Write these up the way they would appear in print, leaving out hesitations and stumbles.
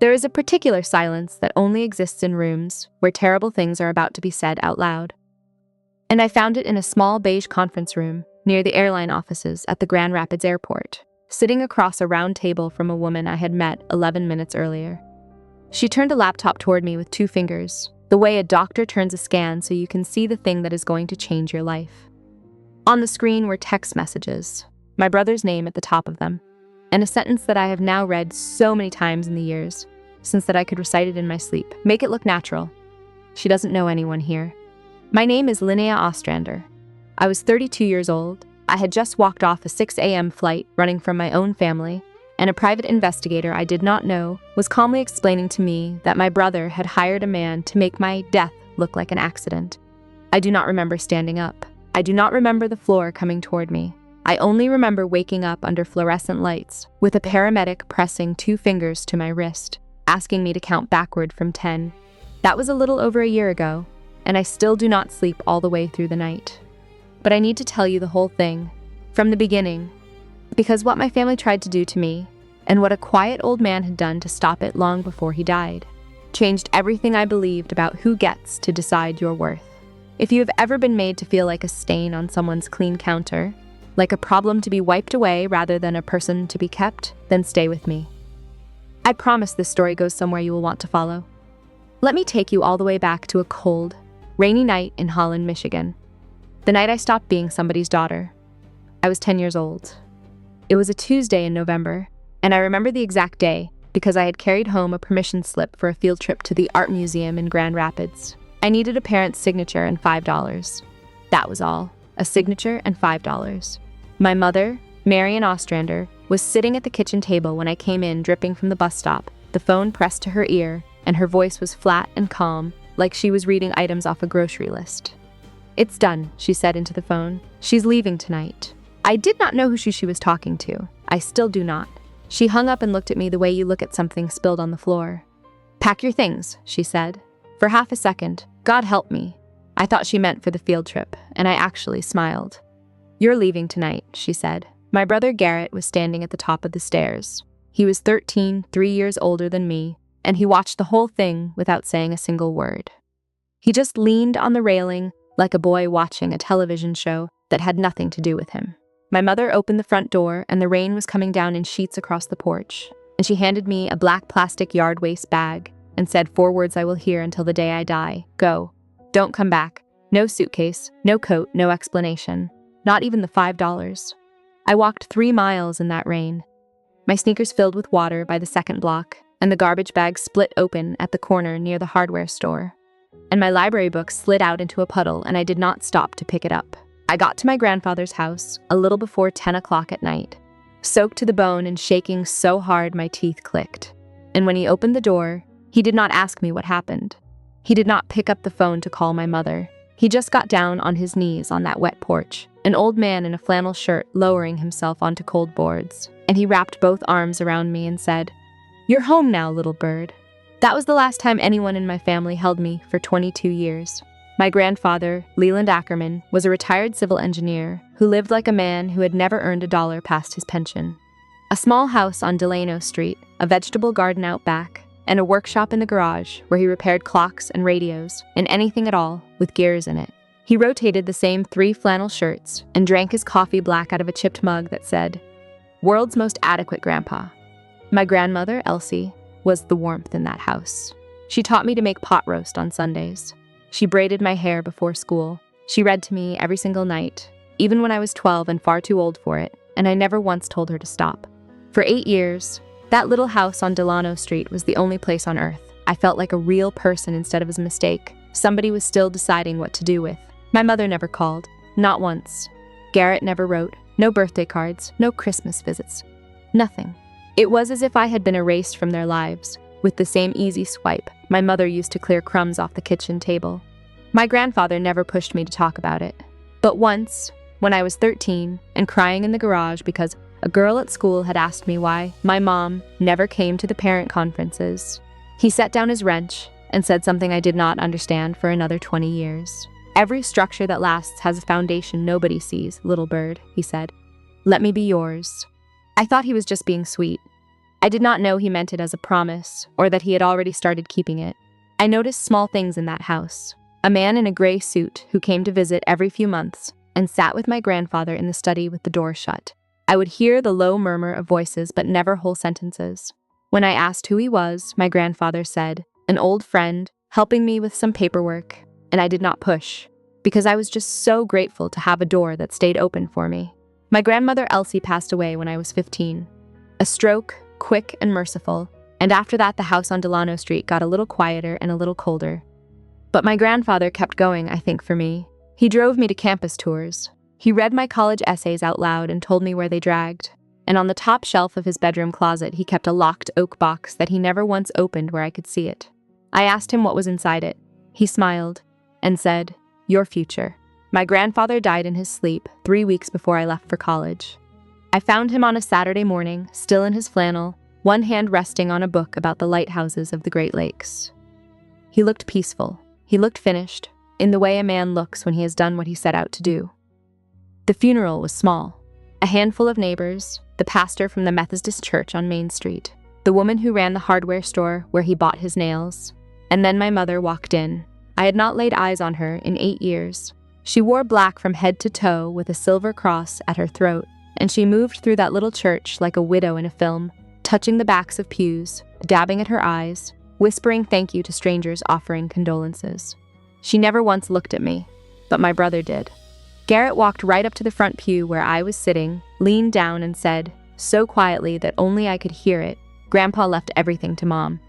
There is a particular silence that only exists in rooms where terrible things are about to be said out loud. And I found it in a small beige conference room near the airline offices at the Grand Rapids Airport, sitting across a round table from a woman I had met 11 minutes earlier. She turned a laptop toward me with 2 fingers, the way a doctor turns a scan so you can see the thing that is going to change your life. On the screen were text messages, my brother's name at the top of them, and a sentence that I have now read so many times in the years, since that I could recite it in my sleep. Make it look natural. She doesn't know anyone here. My name is Linnea Ostrander. I was 32 years old. I had just walked off a 6 a.m. flight running from my own family, and a private investigator I did not know was calmly explaining to me that my brother had hired a man to make my death look like an accident. I do not remember standing up. I do not remember the floor coming toward me. I only remember waking up under fluorescent lights, with a paramedic pressing 2 fingers to my wrist, asking me to count backward from 10. That was a little over a year ago, and I still do not sleep all the way through the night. But I need to tell you the whole thing, from the beginning, because what my family tried to do to me, and what a quiet old man had done to stop it long before he died, changed everything I believed about who gets to decide your worth. If you have ever been made to feel like a stain on someone's clean counter, like a problem to be wiped away rather than a person to be kept, then stay with me. I promise this story goes somewhere you will want to follow. Let me take you all the way back to a cold, rainy night in Holland, Michigan. The night I stopped being somebody's daughter. I was 10 years old. It was a Tuesday in November, and I remember the exact day because I had carried home a permission slip for a field trip to the art museum in Grand Rapids. I needed a parent's signature and $5. That was all. A signature and $5. My mother, Marian Ostrander, was sitting at the kitchen table when I came in dripping from the bus stop, the phone pressed to her ear, and her voice was flat and calm, like she was reading items off a grocery list. "It's done," she said into the phone. "She's leaving tonight." I did not know who she was talking to. I still do not. She hung up and looked at me the way you look at something spilled on the floor. "Pack your things," she said. For half a second, God help me, I thought she meant for the field trip, and I actually smiled. "You're leaving tonight," she said. My brother Garrett was standing at the top of the stairs. He was 13, 3 years older than me, and he watched the whole thing without saying a single word. He just leaned on the railing like a boy watching a television show that had nothing to do with him. My mother opened the front door, and the rain was coming down in sheets across the porch, and she handed me a black plastic yard waste bag and said 4 words I will hear until the day I die. "Go. Don't come back. No suitcase, no coat, no explanation. Not even the $5. I walked 3 miles in that rain. My sneakers filled with water by the second block, and the garbage bag split open at the corner near the hardware store. And my library book slid out into a puddle, and I did not stop to pick it up. I got to my grandfather's house a little before 10 o'clock at night, soaked to the bone and shaking so hard my teeth clicked. And when he opened the door, he did not ask me what happened. He did not pick up the phone to call my mother. He just got down on his knees on that wet porch, an old man in a flannel shirt lowering himself onto cold boards, and he wrapped both arms around me and said, "You're home now, little bird." That was the last time anyone in my family held me for 22 years. My grandfather, Leland Ackerman, was a retired civil engineer who lived like a man who had never earned a dollar past his pension. A small house on Delano Street, a vegetable garden out back, and a workshop in the garage where he repaired clocks and radios and anything at all with gears in it. He rotated the same 3 flannel shirts and drank his coffee black out of a chipped mug that said, "World's most adequate grandpa." My grandmother, Elsie, was the warmth in that house. She taught me to make pot roast on Sundays. She braided my hair before school. She read to me every single night, even when I was 12 and far too old for it, and I never once told her to stop. For 8 years, that little house on Delano Street was the only place on earth I felt like a real person instead of as a mistake. Somebody was still deciding what to do with. My mother never called, not once. Garrett never wrote, no birthday cards, no Christmas visits, nothing. It was as if I had been erased from their lives, with the same easy swipe my mother used to clear crumbs off the kitchen table. My grandfather never pushed me to talk about it. But once, when I was 13 and crying in the garage because a girl at school had asked me why my mom never came to the parent conferences, he set down his wrench and said something I did not understand for another 20 years. "Every structure that lasts has a foundation nobody sees, little bird," he said. "Let me be yours." I thought he was just being sweet. I did not know he meant it as a promise, or that he had already started keeping it. I noticed small things in that house. A man in a gray suit who came to visit every few months and sat with my grandfather in the study with the door shut. I would hear the low murmur of voices but never whole sentences. When I asked who he was, my grandfather said, "An old friend, helping me with some paperwork," and I did not push, because I was just so grateful to have a door that stayed open for me. My grandmother Elsie passed away when I was 15. A stroke, quick and merciful, and after that the house on Delano Street got a little quieter and a little colder. But my grandfather kept going, I think, for me. He drove me to campus tours. He read my college essays out loud and told me where they dragged. And on the top shelf of his bedroom closet, he kept a locked oak box that he never once opened where I could see it. I asked him what was inside it. He smiled and said, "Your future." My grandfather died in his sleep 3 weeks before I left for college. I found him on a Saturday morning, still in his flannel, one hand resting on a book about the lighthouses of the Great Lakes. He looked peaceful. He looked finished, in the way a man looks when he has done what he set out to do. The funeral was small. A handful of neighbors, the pastor from the Methodist church on Main Street, the woman who ran the hardware store where he bought his nails, and then my mother walked in. I had not laid eyes on her in 8 years. She wore black from head to toe with a silver cross at her throat, and she moved through that little church like a widow in a film, touching the backs of pews, dabbing at her eyes, whispering thank you to strangers offering condolences. She never once looked at me, but my brother did. Garrett walked right up to the front pew where I was sitting, leaned down and said, so quietly that only I could hear it, "Grandpa left everything to Mom.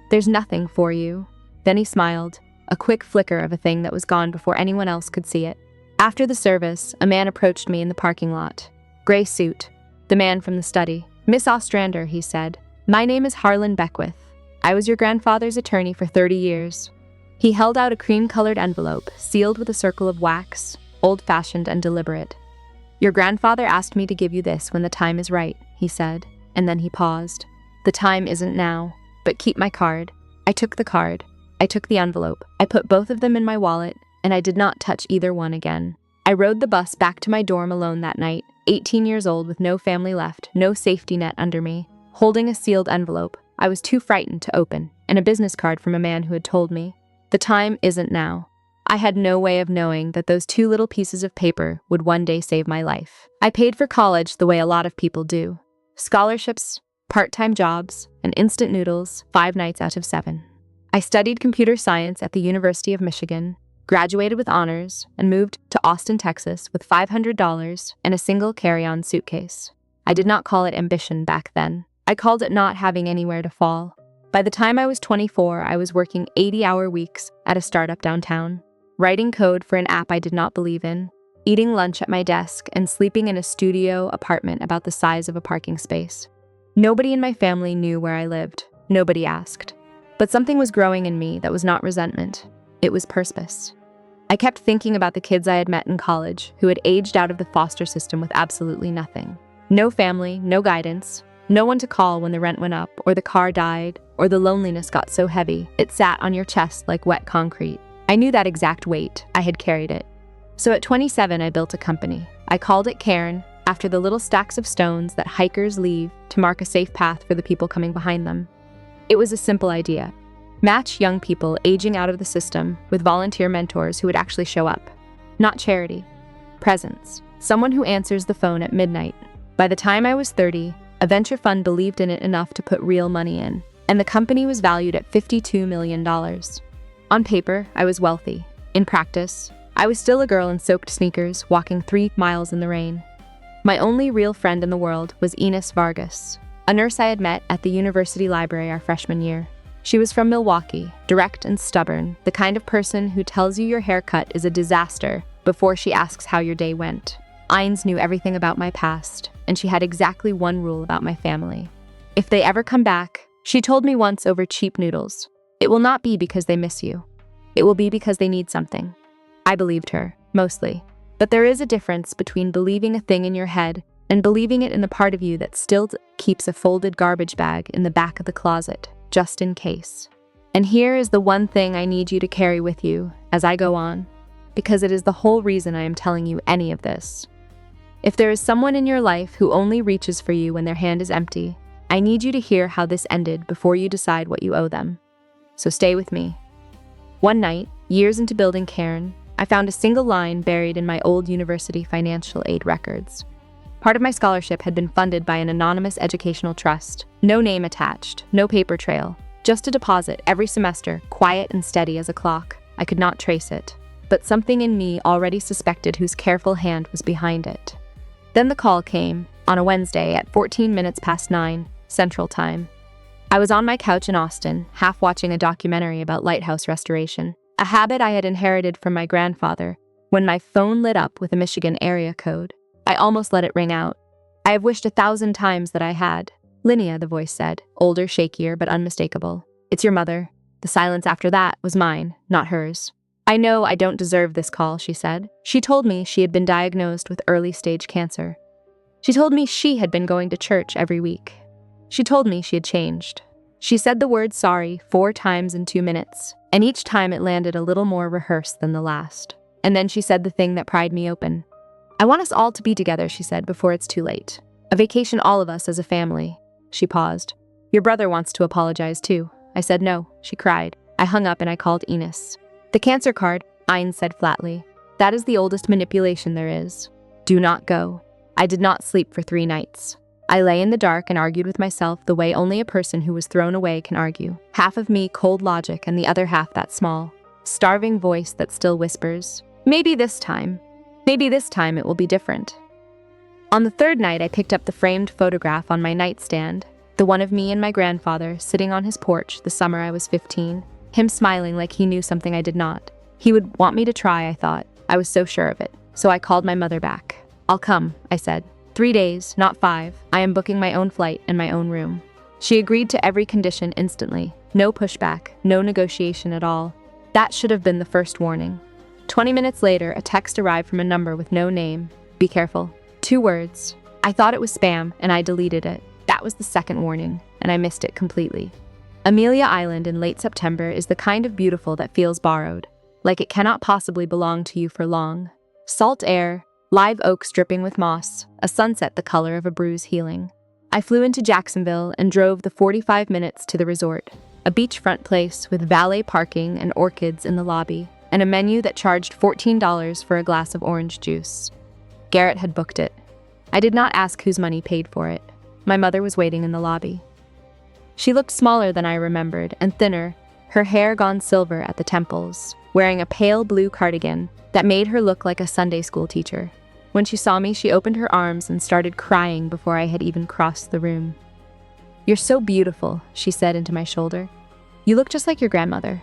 There's nothing for you." Then he smiled, a quick flicker of a thing that was gone before anyone else could see it. After the service, a man approached me in the parking lot. Gray suit, the man from the study. "Miss Ostrander," he said. "My name is Harlan Beckwith. I was your grandfather's attorney for 30 years. He held out a cream-colored envelope, sealed with a circle of wax, old-fashioned and deliberate. "Your grandfather asked me to give you this when the time is right," he said, and then he paused. "The time isn't now, but keep my card." I took the card. I took the envelope. I put both of them in my wallet, and I did not touch either one again. I rode the bus back to my dorm alone that night, 18 years old with no family left, no safety net under me, holding a sealed envelope I was too frightened to open, and a business card from a man who had told me, "The time isn't now." I had no way of knowing that those 2 little pieces of paper would one day save my life. I paid for college the way a lot of people do. Scholarships, part-time jobs, and instant noodles 5 nights out of 7. I studied computer science at the University of Michigan, graduated with honors, and moved to Austin, Texas with $500 and a single carry-on suitcase. I did not call it ambition back then. I called it not having anywhere to fall. By the time I was 24, I was working 80-hour weeks at a startup downtown, writing code for an app I did not believe in, eating lunch at my desk, and sleeping in a studio apartment about the size of a parking space. Nobody in my family knew where I lived. Nobody asked. But something was growing in me that was not resentment. It was purpose. I kept thinking about the kids I had met in college who had aged out of the foster system with absolutely nothing. No family, no guidance, no one to call when the rent went up, or the car died, or the loneliness got so heavy it sat on your chest like wet concrete. I knew that exact weight. I had carried it. So at 27, I built a company. I called it Cairn, after the little stacks of stones that hikers leave to mark a safe path for the people coming behind them. It was a simple idea. Match young people aging out of the system with volunteer mentors who would actually show up. Not charity. Presence. Someone who answers the phone at midnight. By the time I was 30, a venture fund believed in it enough to put real money in, and the company was valued at $52 million. On paper, I was wealthy. In practice, I was still a girl in soaked sneakers, walking 3 miles in the rain. My only real friend in the world was Ines Vargas, a nurse I had met at the university library our freshman year. She was from Milwaukee, direct and stubborn, the kind of person who tells you your haircut is a disaster before she asks how your day went. Ines knew everything about my past, and she had exactly one rule about my family. If they ever come back, she told me once over cheap noodles, it will not be because they miss you. It will be because they need something. I believed her, mostly. But there is a difference between believing a thing in your head and believing it in the part of you that still keeps a folded garbage bag in the back of the closet, just in case. And here is the one thing I need you to carry with you as I go on, because it is the whole reason I am telling you any of this. If there is someone in your life who only reaches for you when their hand is empty, I need you to hear how this ended before you decide what you owe them. So stay with me. One night, years into building Cairn, I found a single line buried in my old university financial aid records. Part of my scholarship had been funded by an anonymous educational trust. No name attached, no paper trail, just a deposit every semester, quiet and steady as a clock. I could not trace it, but something in me already suspected whose careful hand was behind it. Then the call came, on a Wednesday at 9:14 Central Time. I was on my couch in Austin, half watching a documentary about lighthouse restoration, a habit I had inherited from my grandfather, when my phone lit up with a Michigan area code. I almost let it ring out. I have wished 1,000 times that I had. Linnea, the voice said, older, shakier, but unmistakable. It's your mother. The silence after that was mine, not hers. I know I don't deserve this call, she said. She told me she had been diagnosed with early-stage cancer. She told me she had been going to church every week. She told me she had changed. She said the word sorry 4 times in 2 minutes, and each time it landed a little more rehearsed than the last. And then she said the thing that pried me open. I want us all to be together, she said, before it's too late. A vacation, all of us as a family. She paused. Your brother wants to apologize too. I said no, she cried. I hung up and I called Enos. The cancer card, Ein said flatly. That is the oldest manipulation there is. Do not go. I did not sleep for 3 nights. I lay in the dark and argued with myself the way only a person who was thrown away can argue. Half of me cold logic and the other half that small, starving voice that still whispers, maybe this time it will be different. On the 3rd night, I picked up the framed photograph on my nightstand, the one of me and my grandfather sitting on his porch the summer I was 15, him smiling like he knew something I did not. He would want me to try, I thought. I was so sure of it. So I called my mother back. I'll come, I said. 3 days, not 5. I am booking my own flight and my own room. She agreed to every condition instantly. No pushback, no negotiation at all. That should have been the first warning. 20 minutes later, a text arrived from a number with no name. Be careful. 2 words. I thought it was spam, and I deleted it. That was the second warning, and I missed it completely. Amelia Island in late September is the kind of beautiful that feels borrowed, like it cannot possibly belong to you for long. Salt air, live oaks dripping with moss, a sunset the color of a bruise healing. I flew into Jacksonville and drove the 45 minutes to the resort, a beachfront place with valet parking and orchids in the lobby, and a menu that charged $14 for a glass of orange juice. Garrett had booked it. I did not ask whose money paid for it. My mother was waiting in the lobby. She looked smaller than I remembered and thinner, her hair gone silver at the temples, wearing a pale blue cardigan that made her look like a Sunday school teacher. When she saw me, she opened her arms and started crying before I had even crossed the room. You're so beautiful, she said into my shoulder. You look just like your grandmother.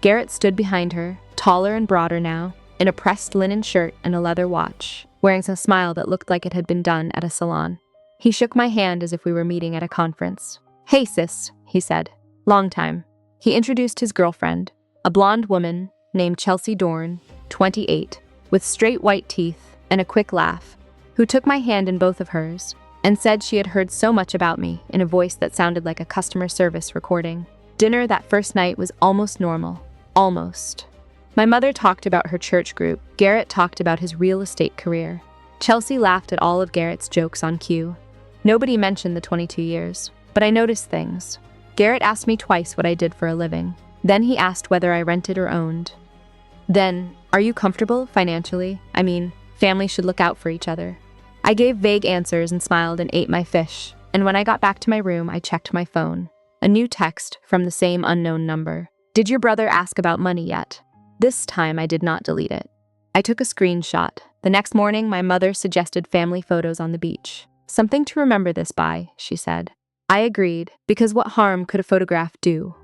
Garrett stood behind her, taller and broader now, in a pressed linen shirt and a leather watch, wearing a smile that looked like it had been done at a salon. He shook my hand as if we were meeting at a conference. Hey sis, he said. Long time. He introduced his girlfriend, a blonde woman named Chelsea Dorn, 28, with straight white teeth and a quick laugh, who took my hand in both of hers and said she had heard so much about me in a voice that sounded like a customer service recording. Dinner that first night was almost normal. Almost. My mother talked about her church group. Garrett talked about his real estate career. Chelsea laughed at all of Garrett's jokes on cue. Nobody mentioned the 22 years, but I noticed things. Garrett asked me twice what I did for a living. Then he asked whether I rented or owned. Then, are you comfortable financially? I mean, families should look out for each other. I gave vague answers and smiled and ate my fish, and when I got back to my room, I checked my phone. A new text from the same unknown number. Did your brother ask about money yet? This time I did not delete it. I took a screenshot. The next morning, my mother suggested family photos on the beach. Something to remember this by, she said. I agreed, because what harm could a photograph do?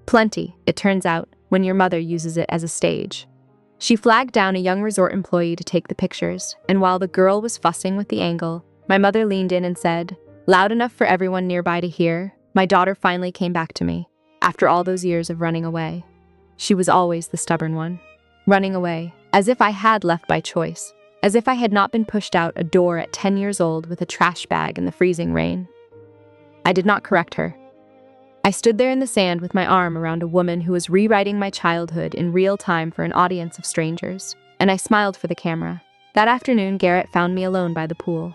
Plenty, it turns out, when your mother uses it as a stage. She flagged down a young resort employee to take the pictures, and while the girl was fussing with the angle, my mother leaned in and said, loud enough for everyone nearby to hear, my daughter finally came back to me, after all those years of running away. She was always the stubborn one. Running away, as if I had left by choice, as if I had not been pushed out a door at 10 years old with a trash bag in the freezing rain. I did not correct her. I stood there in the sand with my arm around a woman who was rewriting my childhood in real time for an audience of strangers, and I smiled for the camera. That afternoon, Garrett found me alone by the pool.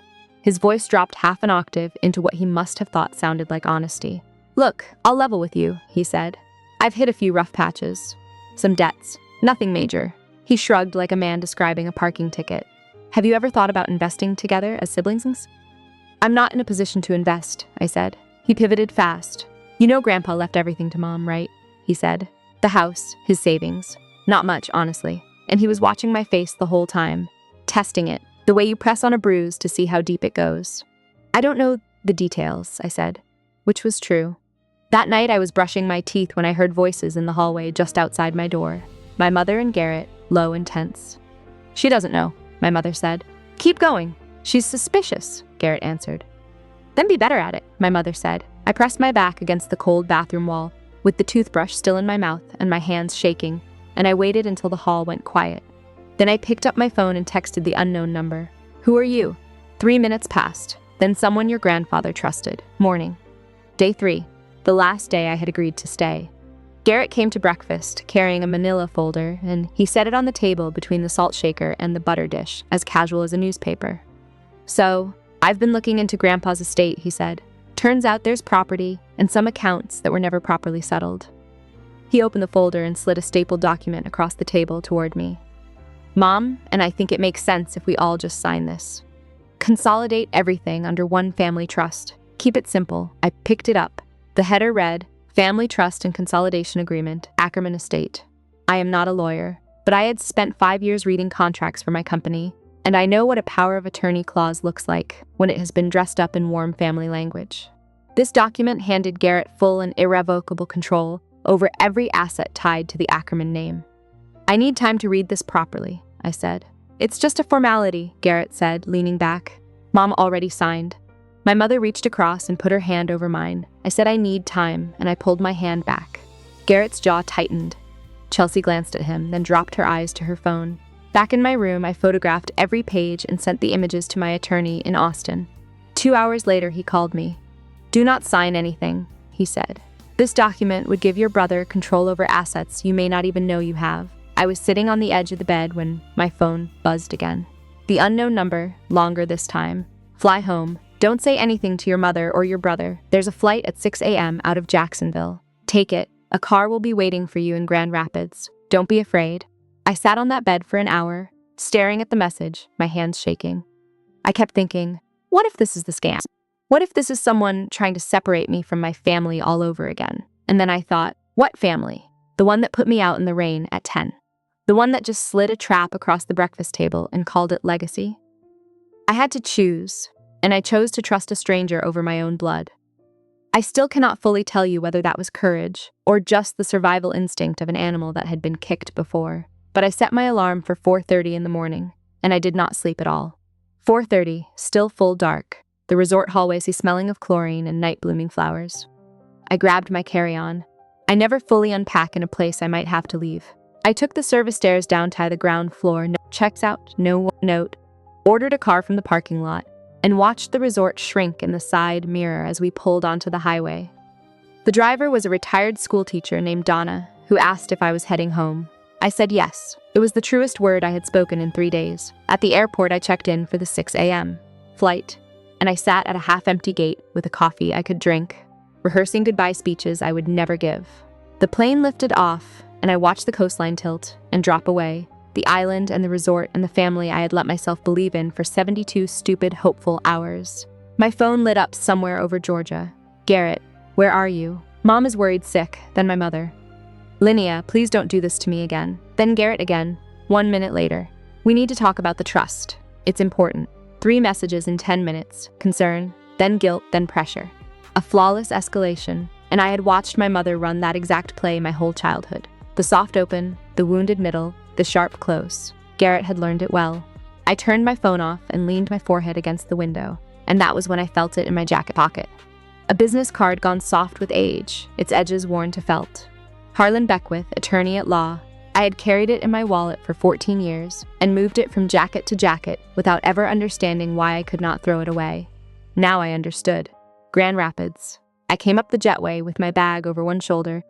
His voice dropped half an octave into what he must have thought sounded like honesty. "Look, I'll level with you," he said. "I've hit a few rough patches. Some debts. Nothing major." He shrugged like a man describing a parking ticket. "Have you ever thought about investing together as siblings?" "I'm not in a position to invest," I said. He pivoted fast. "You know Grandpa left everything to Mom, right?" he said. "The house, his savings. Not much, honestly. And he was watching my face the whole time, testing it, the way you press on a bruise to see how deep it goes." "I don't know the details," I said, which was true. That night I was brushing my teeth when I heard voices in the hallway just outside my door. My mother and Garrett, low and tense. "She doesn't know," my mother said. "Keep going. She's suspicious," Garrett answered. "Then be better at it," my mother said. I pressed my back against the cold bathroom wall, with the toothbrush still in my mouth and my hands shaking, and I waited until the hall went quiet. Then I picked up my phone and texted the unknown number. "Who are you?" 3 minutes passed. Then someone your grandfather trusted. Morning. Day 3. The last day I had agreed to stay. Garrett came to breakfast, carrying a manila folder, and he set it on the table between the salt shaker and the butter dish, as casual as a newspaper. "So, I've been looking into Grandpa's estate," he said. "Turns out there's property and some accounts that were never properly settled." He opened the folder and slid a stapled document across the table toward me. "Mom, and I think it makes sense if we all just sign this. Consolidate everything under one family trust. Keep it simple." I picked it up. The header read, "Family Trust and Consolidation Agreement, Ackerman Estate." I am not a lawyer, but I had spent 5 years reading contracts for my company, and I know what a power of attorney clause looks like when it has been dressed up in warm family language. This document handed Garrett full and irrevocable control over every asset tied to the Ackerman name. "I need time to read this properly," I said. "It's just a formality," Garrett said, leaning back. "Mom already signed." My mother reached across and put her hand over mine. I said I need time, and I pulled my hand back. Garrett's jaw tightened. Chelsea glanced at him, then dropped her eyes to her phone. Back in my room, I photographed every page and sent the images to my attorney in Austin. 2 hours later, he called me. "Do not sign anything," he said. "This document would give your brother control over assets you may not even know you have." I was sitting on the edge of the bed when my phone buzzed again. The unknown number, longer this time. "Fly home. Don't say anything to your mother or your brother. There's a flight at 6 a.m. out of Jacksonville. Take it. A car will be waiting for you in Grand Rapids. Don't be afraid." I sat on that bed for an hour, staring at the message, my hands shaking. I kept thinking, what if this is the scam? What if this is someone trying to separate me from my family all over again? And then I thought, what family? The one that put me out in the rain at 10. The one that just slid a trap across the breakfast table and called it legacy? I had to choose, and I chose to trust a stranger over my own blood. I still cannot fully tell you whether that was courage or just the survival instinct of an animal that had been kicked before, but I set my alarm for 4:30 in the morning, and I did not sleep at all. 4:30, still full dark, the resort hallways smelling of chlorine and night-blooming flowers. I grabbed my carry-on. I never fully unpack in a place I might have to leave. I took the service stairs down to the ground floor, no checks out, no note, ordered a car from the parking lot, and watched the resort shrink in the side mirror as we pulled onto the highway. The driver was a retired schoolteacher named Donna, who asked if I was heading home. I said yes. It was the truest word I had spoken in 3 days. At the airport, I checked in for the 6 a.m. flight, and I sat at a half-empty gate with a coffee I could drink, rehearsing goodbye speeches I would never give. The plane lifted off, and I watched the coastline tilt and drop away, the island and the resort and the family I had let myself believe in for 72 stupid, hopeful hours. My phone lit up somewhere over Georgia. "Garrett, where are you?" "Mom is worried sick," then my mother. "Linnea, please don't do this to me again." Then Garrett again, 1 minute later. "We need to talk about the trust. It's important." 3 messages in 10 minutes. Concern, then guilt, then pressure. A flawless escalation, and I had watched my mother run that exact play my whole childhood. The soft open, the wounded middle, the sharp close. Garrett had learned it well. I turned my phone off and leaned my forehead against the window, and that was when I felt it in my jacket pocket. A business card gone soft with age, its edges worn to felt. Harlan Beckwith, attorney at law. I had carried it in my wallet for 14 years and moved it from jacket to jacket without ever understanding why I could not throw it away. Now I understood. Grand Rapids. I came up the jetway with my bag over one shoulder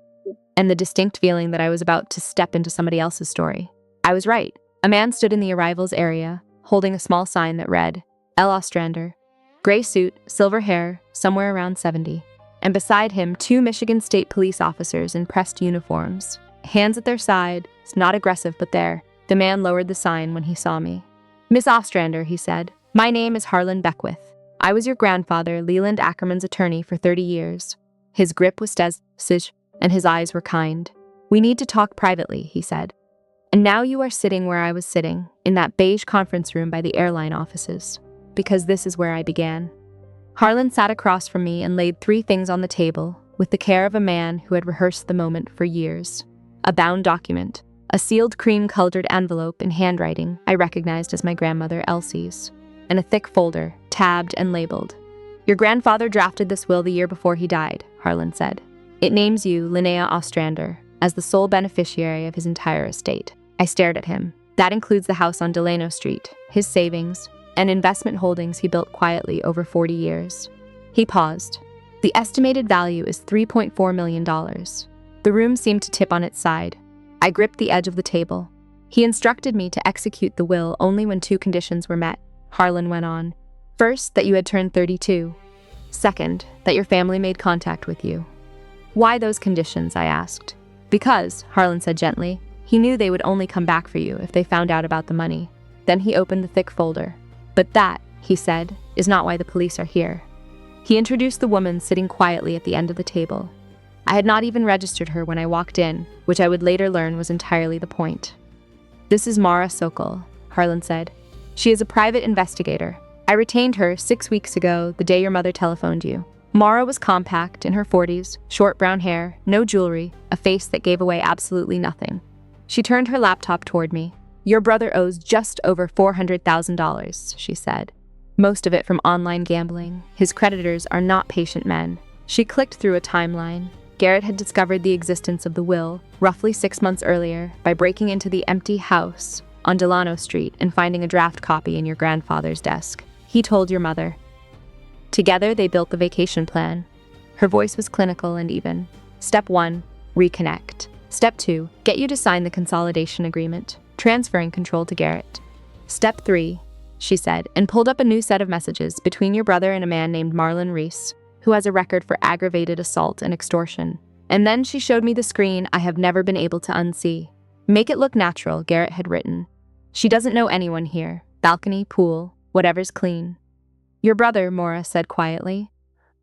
and the distinct feeling that I was about to step into somebody else's story. I was right. A man stood in the arrivals area, holding a small sign that read, L. Ostrander. Gray suit, silver hair, somewhere around 70. And beside him, 2 Michigan State police officers in pressed uniforms. Hands at their sides, not aggressive but there. The man lowered the sign when he saw me. "Miss Ostrander," he said. "My name is Harlan Beckwith. I was your grandfather, Leland Ackerman's attorney for 30 years. His grip was steady, and his eyes were kind. "We need to talk privately," he said. "And now you are sitting where I was sitting, in that beige conference room by the airline offices. Because this is where I began." Harlan sat across from me and laid 3 things on the table, with the care of a man who had rehearsed the moment for years. A bound document, a sealed cream-colored envelope in handwriting I recognized as my grandmother Elsie's, and a thick folder, tabbed and labeled. "Your grandfather drafted this will the year before he died," Harlan said. "It names you, Linnea Ostrander, as the sole beneficiary of his entire estate." I stared at him. "That includes the house on Delano Street, his savings, and investment holdings he built quietly over 40 years. He paused. "The estimated value is $3.4 million. The room seemed to tip on its side. I gripped the edge of the table. "He instructed me to execute the will only when 2 conditions were met," Harlan went on. "First, that you had turned 32. Second, that your family made contact with you." "Why those conditions?" I asked. "Because," Harlan said gently, "he knew they would only come back for you if they found out about the money." Then he opened the thick folder. "But that," he said, "is not why the police are here." He introduced the woman sitting quietly at the end of the table. I had not even registered her when I walked in, which I would later learn was entirely the point. "This is Mara Sokol," Harlan said. "She is a private investigator. I retained her 6 weeks ago, the day your mother telephoned you." Mara was compact, in her 40s, short brown hair, no jewelry, a face that gave away absolutely nothing. She turned her laptop toward me. "Your brother owes just over $400,000, she said. "Most of it from online gambling. His creditors are not patient men." She clicked through a timeline. Garrett had discovered the existence of the will, roughly 6 months earlier, by breaking into the empty house on Delano Street and finding a draft copy in your grandfather's desk. He told your mother. Together, they built the vacation plan. Her voice was clinical and even. "Step 1, reconnect. Step 2, get you to sign the consolidation agreement, transferring control to Garrett. Step 3, she said, and pulled up a new set of messages between your brother and a man named Marlon Reese, who has a record for aggravated assault and extortion. And then she showed me the screen I have never been able to unsee. Make it look natural, Garrett had written. She doesn't know anyone here. Balcony, pool, whatever's clean. Your brother, Mora said quietly,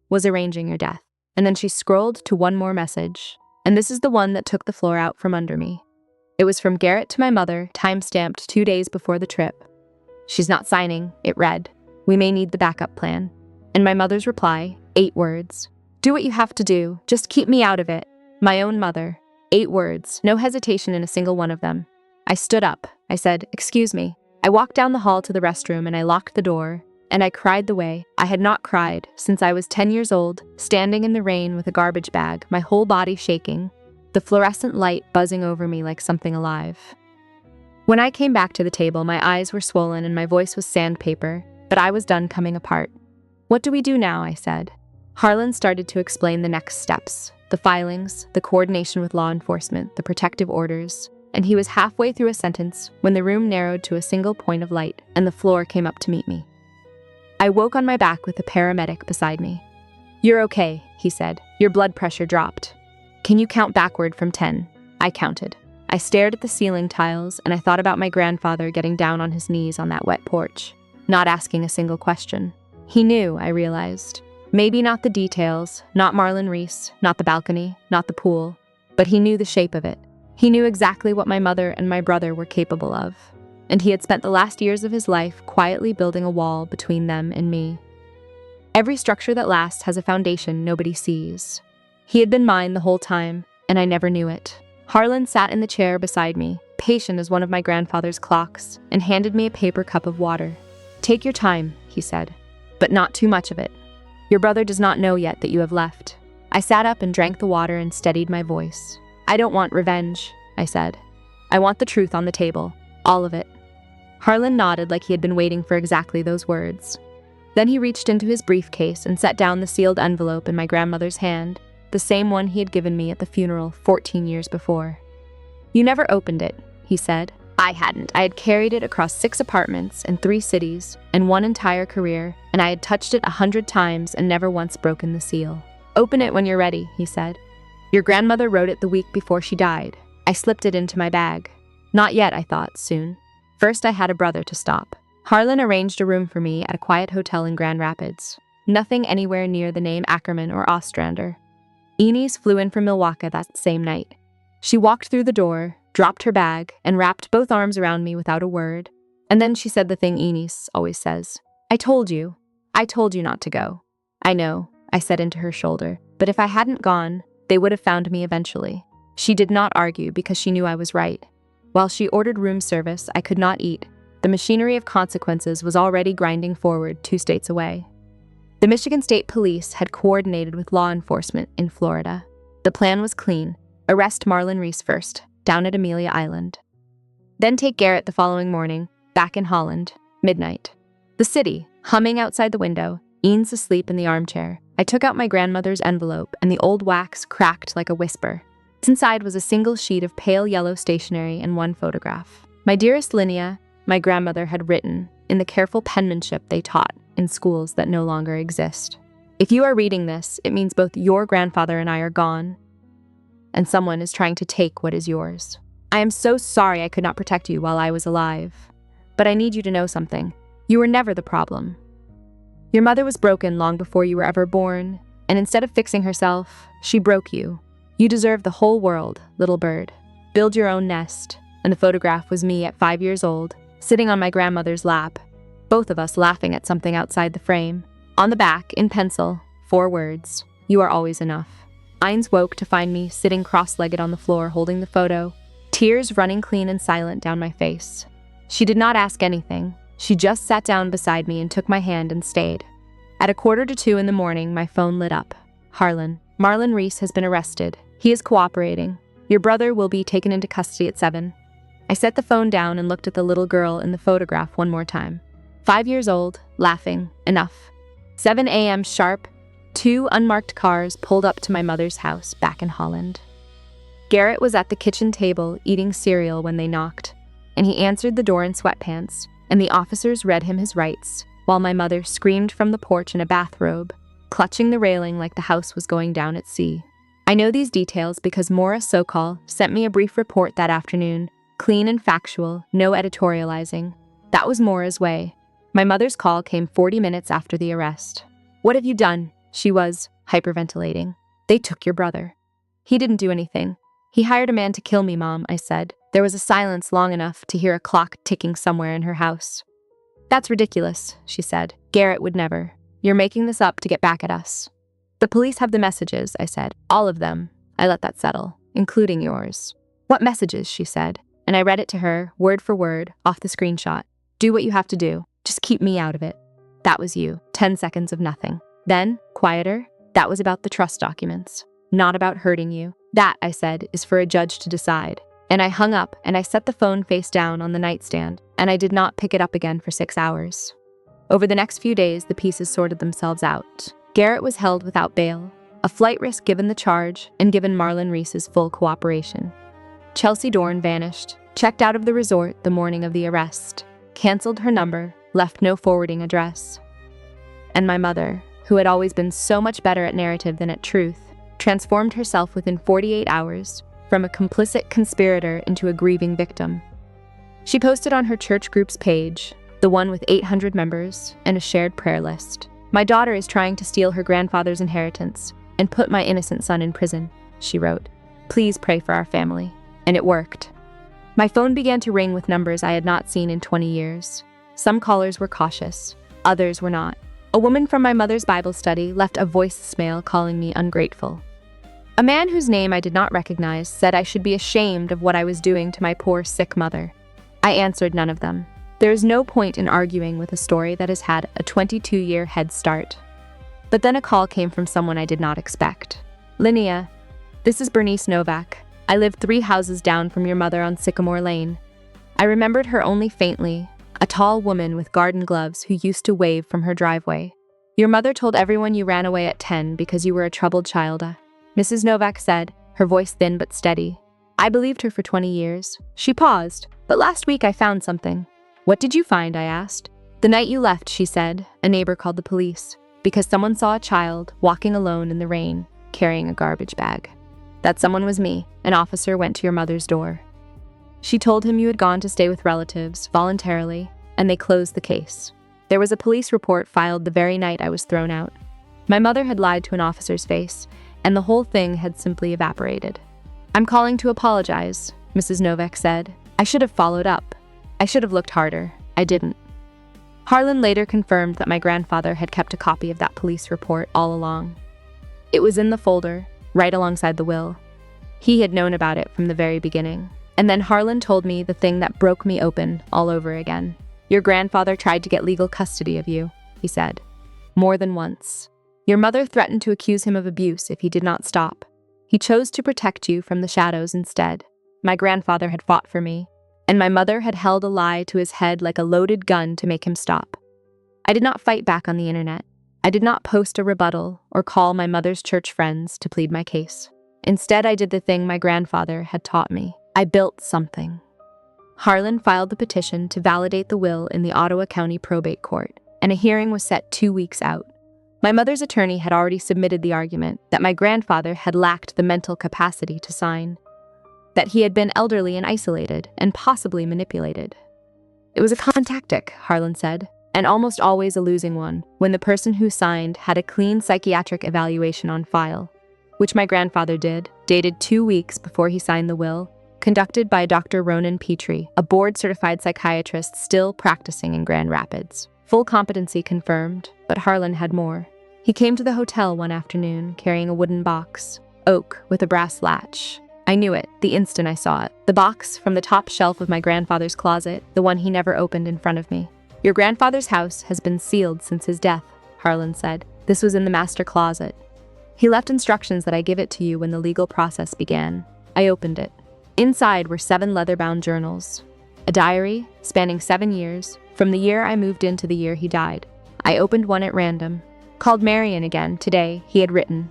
was arranging your death. And then she scrolled to one more message. And this is the one that took the floor out from under me. It was from Garrett to my mother, time-stamped 2 days before the trip. "She's not signing," it read. "We may need the backup plan." And my mother's reply, 8 words. "Do what you have to do. Just keep me out of it." My own mother. 8 words, no hesitation in a single one of them. I stood up. I said, "Excuse me." I walked down the hall to the restroom and I locked the door. And I cried the way I had not cried since I was 10 years old, standing in the rain with a garbage bag, my whole body shaking, the fluorescent light buzzing over me like something alive. When I came back to the table, my eyes were swollen and my voice was sandpaper, but I was done coming apart. "What do we do now?" I said. Harlan started to explain the next steps, the filings, the coordination with law enforcement, the protective orders, and he was halfway through a sentence when the room narrowed to a single point of light and the floor came up to meet me. I woke on my back with a paramedic beside me. "You're okay," he said. "Your blood pressure dropped." "Can you count backward from 10? I counted. I stared at the ceiling tiles and I thought about my grandfather getting down on his knees on that wet porch, not asking a single question. He knew, I realized. Maybe not the details, not Marlon Reese, not the balcony, not the pool, but he knew the shape of it. He knew exactly what my mother and my brother were capable of. And he had spent the last years of his life quietly building a wall between them and me. Every structure that lasts has a foundation nobody sees. He had been mine the whole time, and I never knew it. Harlan sat in the chair beside me, patient as one of my grandfather's clocks, and handed me a paper cup of water. "Take your time," he said, "but not too much of it. Your brother does not know yet that you have left." I sat up and drank the water and steadied my voice. "I don't want revenge," I said. "I want the truth on the table, all of it." Harlan nodded like he had been waiting for exactly those words. Then he reached into his briefcase and set down the sealed envelope in my grandmother's hand, the same one he had given me at the funeral 14 years before. "You never opened it," he said. I hadn't. I had carried it across 6 apartments in 3 cities and 1 entire career, and I had touched it 100 times and never once broken the seal. "Open it when you're ready," he said. "Your grandmother wrote it the week before she died." I slipped it into my bag. Not yet, I thought, soon. First, I had a brother to stop. Harlan arranged a room for me at a quiet hotel in Grand Rapids. Nothing anywhere near the name Ackerman or Ostrander. Enys flew in from Milwaukee that same night. She walked through the door, dropped her bag, and wrapped both arms around me without a word. And then she said the thing Enys always says. I told you not to go." "I know," I said into her shoulder, "but if I hadn't gone, they would have found me eventually." She did not argue because she knew I was right. While she ordered room service, I could not eat. The machinery of consequences was already grinding forward 2 states away. The Michigan State Police had coordinated with law enforcement in Florida. The plan was clean. Arrest Marlon Reese first, down at Amelia Island. Then take Garrett the following morning, back in Holland, midnight. The city, humming outside the window, Ian's asleep in the armchair. I took out my grandmother's envelope, and the old wax cracked like a whisper. Inside was a single sheet of pale yellow stationery and 1 photograph. My dearest Linnea, my grandmother had written, in the careful penmanship they taught in schools that no longer exist. If you are reading this, it means both your grandfather and I are gone, and someone is trying to take what is yours. I am so sorry I could not protect you while I was alive. But I need you to know something. You were never the problem. Your mother was broken long before you were ever born, and instead of fixing herself, she broke you. You deserve the whole world, little bird. Build your own nest. And the photograph was me at 5 years old, sitting on my grandmother's lap, both of us laughing at something outside the frame. On the back, in pencil, 4 words, "You are always enough." Ines woke to find me sitting cross-legged on the floor holding the photo, tears running clean and silent down my face. She did not ask anything. She just sat down beside me and took my hand and stayed. At 1:45 in the morning, my phone lit up. "Harlan, Marlon Reese has been arrested. He is cooperating. Your brother will be taken into custody at 7. I set the phone down and looked at the little girl in the photograph one more time. 5 years old, laughing, enough. 7 a.m. sharp, 2 unmarked cars pulled up to my mother's house back in Holland. Garrett was at the kitchen table eating cereal when they knocked, and he answered the door in sweatpants, and the officers read him his rights, while my mother screamed from the porch in a bathrobe, clutching the railing like the house was going down at sea. I know these details because Maura Sokol sent me a brief report that afternoon, clean and factual, no editorializing. That was Maura's way. My mother's call came 40 minutes after the arrest. "What have you done?" She was hyperventilating. "They took your brother." "He didn't do anything. He hired a man to kill me, Mom," I said. There was a silence long enough to hear a clock ticking somewhere in her house. "That's ridiculous," she said. "Garrett would never. You're making this up to get back at us." "The police have the messages," I said. "All of them." I let that settle, including yours. "What messages?" she said, and I read it to her, word for word, off the screenshot. "Do what you have to do. Just keep me out of it." That was you. 10 seconds of nothing. Then, quieter, that was about the trust documents. Not about hurting you. That, I said, is for a judge to decide. And I hung up, and I set the phone face down on the nightstand, and I did not pick it up again for 6 hours. Over the next few days, the pieces sorted themselves out. Garrett was held without bail, a flight risk given the charge, and given Marlon Reese's full cooperation. Chelsea Dorn vanished, checked out of the resort the morning of the arrest, canceled her number, left no forwarding address. And my mother, who had always been so much better at narrative than at truth, transformed herself within 48 hours from a complicit conspirator into a grieving victim. She posted on her church group's page, the one with 800 members and a shared prayer list. "My daughter is trying to steal her grandfather's inheritance and put my innocent son in prison," she wrote. "Please pray for our family." And it worked. My phone began to ring with numbers I had not seen in 20 years. Some callers were cautious, others were not. A woman from my mother's Bible study left a voicemail calling me ungrateful. A man whose name I did not recognize said I should be ashamed of what I was doing to my poor, sick mother. I answered none of them. There is no point in arguing with a story that has had a 22-year head start. But then a call came from someone I did not expect. "Linnea, this is Bernice Novak. I live 3 houses down from your mother on Sycamore Lane." I remembered her only faintly, a tall woman with garden gloves who used to wave from her driveway. "Your mother told everyone you ran away at 10 because you were a troubled child," Mrs. Novak said, her voice thin but steady. I believed her for 20 years. She paused, but last week I found something. What did you find? I asked. The night you left, she said, a neighbor called the police because someone saw a child walking alone in the rain, carrying a garbage bag. That someone was me. An officer went to your mother's door. She told him you had gone to stay with relatives voluntarily, and they closed the case. There was a police report filed the very night I was thrown out. My mother had lied to an officer's face, and the whole thing had simply evaporated. I'm calling to apologize, Mrs. Novak said. I should have followed up. I should have looked harder. I didn't. Harlan later confirmed that my grandfather had kept a copy of that police report all along. It was in the folder, right alongside the will. He had known about it from the very beginning. And then Harlan told me the thing that broke me open all over again. Your grandfather tried to get legal custody of you, he said. More than once. Your mother threatened to accuse him of abuse if he did not stop. He chose to protect you from the shadows instead. My grandfather had fought for me, and my mother had held a lie to his head like a loaded gun to make him stop. I did not fight back on the internet. I did not post a rebuttal or call my mother's church friends to plead my case. Instead, I did the thing my grandfather had taught me. I built something. Harlan filed the petition to validate the will in the Ottawa County Probate Court, and a hearing was set 2 weeks out. My mother's attorney had already submitted the argument that my grandfather had lacked the mental capacity to sign, that he had been elderly and isolated and possibly manipulated. It was a common tactic, Harlan said, and almost always a losing one, when the person who signed had a clean psychiatric evaluation on file, which my grandfather did, dated 2 weeks before he signed the will, conducted by Dr. Ronan Petrie, a board-certified psychiatrist still practicing in Grand Rapids. Full competency confirmed, but Harlan had more. He came to the hotel one afternoon carrying a wooden box, oak with a brass latch. I knew it the instant I saw it. The box from the top shelf of my grandfather's closet, the one he never opened in front of me. Your grandfather's house has been sealed since his death, Harlan said. This was in the master closet. He left instructions that I give it to you when the legal process began. I opened it. Inside were 7 leather-bound journals, a diary spanning 7 years, from the year I moved in to the year he died. I opened one at random. Called Marion again today, he had written.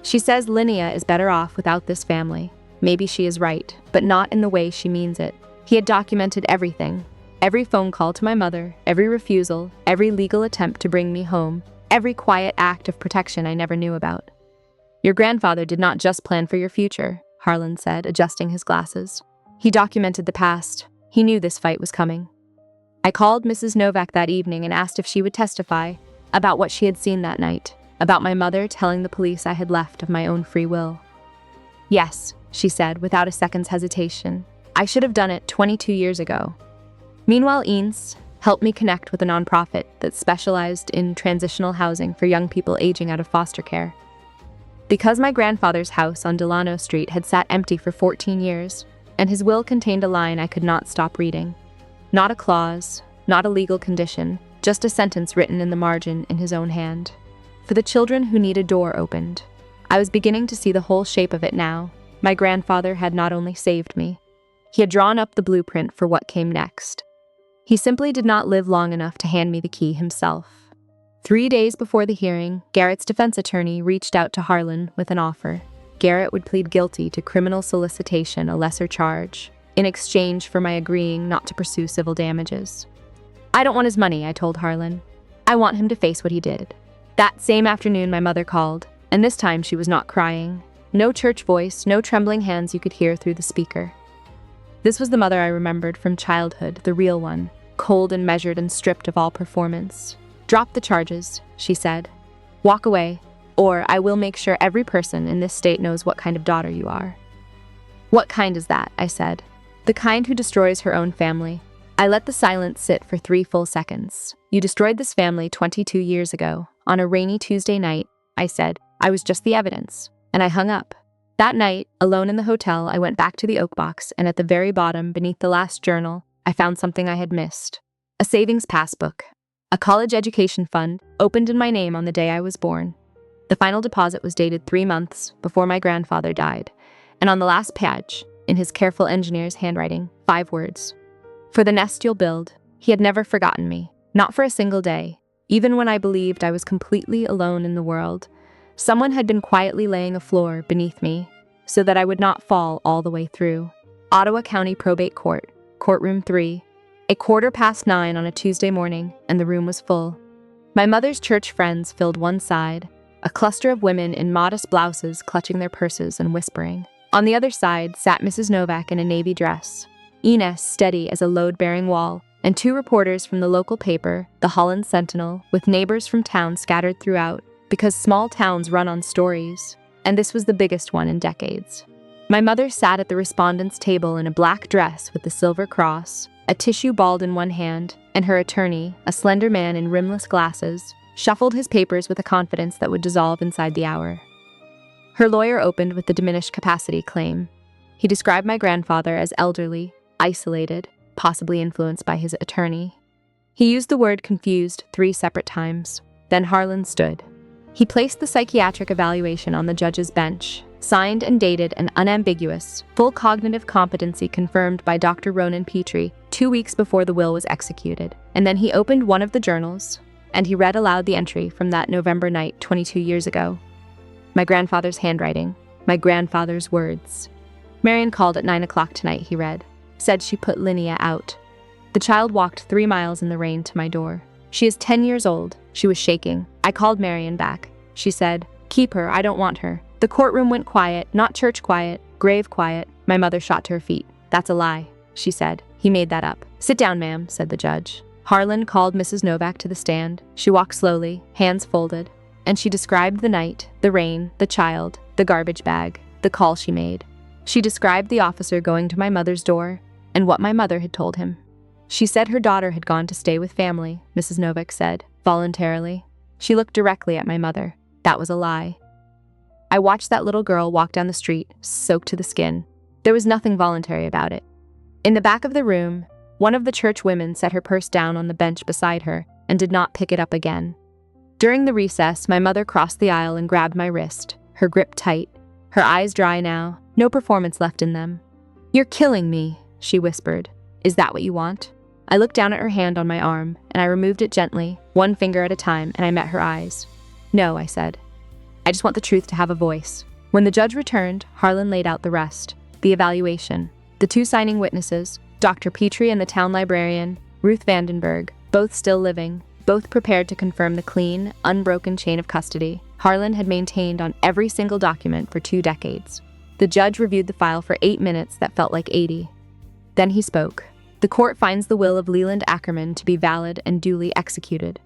She says Linnea is better off without this family. Maybe she is right, but not in the way she means it. He had documented everything. Every phone call to my mother, every refusal, every legal attempt to bring me home, every quiet act of protection I never knew about. Your grandfather did not just plan for your future, Harlan said, adjusting his glasses. He documented the past. He knew this fight was coming. I called Mrs. Novak that evening and asked if she would testify about what she had seen that night, about my mother telling the police I had left of my own free will. Yes, she said, without a second's hesitation. I should have done it 22 years ago. Meanwhile, Eanes helped me connect with a nonprofit that specialized in transitional housing for young people aging out of foster care. Because my grandfather's house on Delano Street had sat empty for 14 years, and his will contained a line I could not stop reading. Not a clause, not a legal condition, just a sentence written in the margin in his own hand. For the children who need a door opened. I was beginning to see the whole shape of it now. My grandfather had not only saved me, he had drawn up the blueprint for what came next. He simply did not live long enough to hand me the key himself. 3 days before the hearing, Garrett's defense attorney reached out to Harlan with an offer. Garrett would plead guilty to criminal solicitation, a lesser charge, in exchange for my agreeing not to pursue civil damages. I don't want his money, I told Harlan. I want him to face what he did. That same afternoon, my mother called, and this time she was not crying. No church voice, no trembling hands you could hear through the speaker. This was the mother I remembered from childhood, the real one, cold and measured and stripped of all performance. Drop the charges, she said. Walk away, or I will make sure every person in this state knows what kind of daughter you are. What kind is that? I said. The kind who destroys her own family. I let the silence sit for 3 full seconds. You destroyed this family 22 years ago. On a rainy Tuesday night, I said. I was just the evidence. And I hung up. That night, alone in the hotel, I went back to the oak box, and at the very bottom, beneath the last journal, I found something I had missed. A savings passbook. A college education fund, opened in my name on the day I was born. The final deposit was dated 3 months before my grandfather died, and on the last page, in his careful engineer's handwriting, 5 words. For the nest you'll build. He had never forgotten me, not for a single day. Even when I believed I was completely alone in the world, someone had been quietly laying a floor beneath me so that I would not fall all the way through. Ottawa County Probate Court, Courtroom 3. 9:15 on a Tuesday morning, and the room was full. My mother's church friends filled one side, a cluster of women in modest blouses clutching their purses and whispering. On the other side sat Mrs. Novak in a navy dress, Ines steady as a load-bearing wall, and two reporters from the local paper, the Holland Sentinel, with neighbors from town scattered throughout, because small towns run on stories, and this was the biggest one in decades. My mother sat at the respondent's table in a black dress with the silver cross, a tissue ball in one hand, and her attorney, a slender man in rimless glasses, shuffled his papers with a confidence that would dissolve inside the hour. Her lawyer opened with the diminished capacity claim. He described my grandfather as elderly, isolated, possibly influenced by his attorney. He used the word confused 3 separate times. Then Harlan stood. He placed the psychiatric evaluation on the judge's bench, signed and dated and unambiguous, full cognitive competency confirmed by Dr. Ronan Petrie 2 weeks before the will was executed. And then he opened one of the journals, and he read aloud the entry from that November night 22 years ago. My grandfather's handwriting, my grandfather's words. Marion called at 9 o'clock tonight, he read. Said she put Linnea out. The child walked 3 miles in the rain to my door. She is 10 years old. She was shaking. I called Marion back. She said, keep her, I don't want her. The courtroom went quiet, not church quiet, grave quiet. My mother shot to her feet. That's a lie, she said. He made that up. Sit down, ma'am, said the judge. Harlan called Mrs. Novak to the stand. She walked slowly, hands folded, and she described the night, the rain, the child, the garbage bag, the call she made. She described the officer going to my mother's door and what my mother had told him. She said her daughter had gone to stay with family, Mrs. Novak said, voluntarily. She looked directly at my mother. That was a lie. I watched that little girl walk down the street, soaked to the skin. There was nothing voluntary about it. In the back of the room, one of the church women set her purse down on the bench beside her and did not pick it up again. During the recess, my mother crossed the aisle and grabbed my wrist, her grip tight, her eyes dry now, no performance left in them. You're killing me, she whispered. Is that what you want? I looked down at her hand on my arm, and I removed it gently, one finger at a time, and I met her eyes. No, I said. I just want the truth to have a voice. When the judge returned, Harlan laid out the rest. The evaluation. The 2 signing witnesses, Dr. Petrie and the town librarian, Ruth Vandenberg, both still living, both prepared to confirm the clean, unbroken chain of custody Harlan had maintained on every single document for 2 decades. The judge reviewed the file for 8 minutes that felt like 80. Then he spoke. The court finds the will of Leland Ackerman to be valid and duly executed.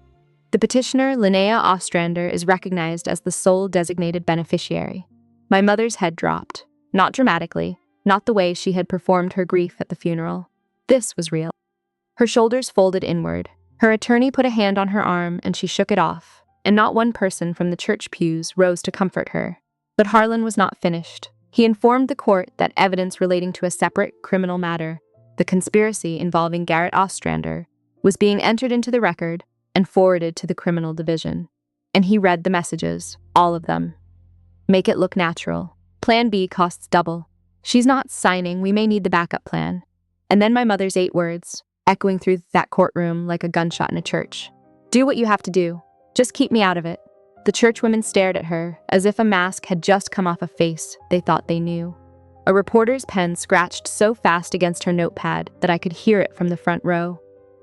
The petitioner, Linnea Ostrander, is recognized as the sole designated beneficiary. My mother's head dropped. Not dramatically, not the way she had performed her grief at the funeral. This was real. Her shoulders folded inward. Her attorney put a hand on her arm and she shook it off, and not one person from the church pews rose to comfort her. But Harlan was not finished. He informed the court that evidence relating to a separate criminal matter, the conspiracy involving Garrett Ostrander, was being entered into the record and forwarded to the criminal division. And he read the messages, all of them. Make it look natural. Plan B costs double. She's not signing, we may need the backup plan. And then my mother's 8 words, echoing through that courtroom like a gunshot in a church. Do what you have to do. Just keep me out of it. The churchwomen stared at her, as if a mask had just come off a face they thought they knew. A reporter's pen scratched so fast against her notepad that I could hear it from the front row.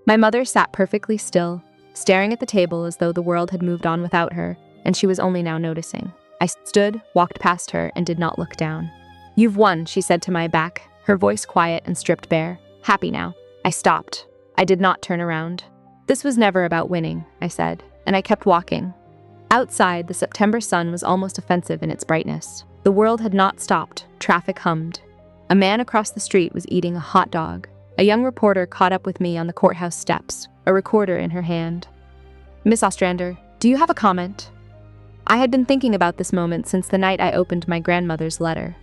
My mother sat perfectly still, staring at the table as though the world had moved on without her, and she was only now noticing. I stood, walked past her, and did not look down. You've won, she said to my back, her voice quiet and stripped bare. Happy now. I stopped. I did not turn around. This was never about winning, I said, and I kept walking. Outside, the September sun was almost offensive in its brightness. The world had not stopped. Traffic hummed. A man across the street was eating a hot dog. A young reporter caught up with me on the courthouse steps, a recorder in her hand. Miss Ostrander, do you have a comment? I had been thinking about this moment since the night I opened my grandmother's letter.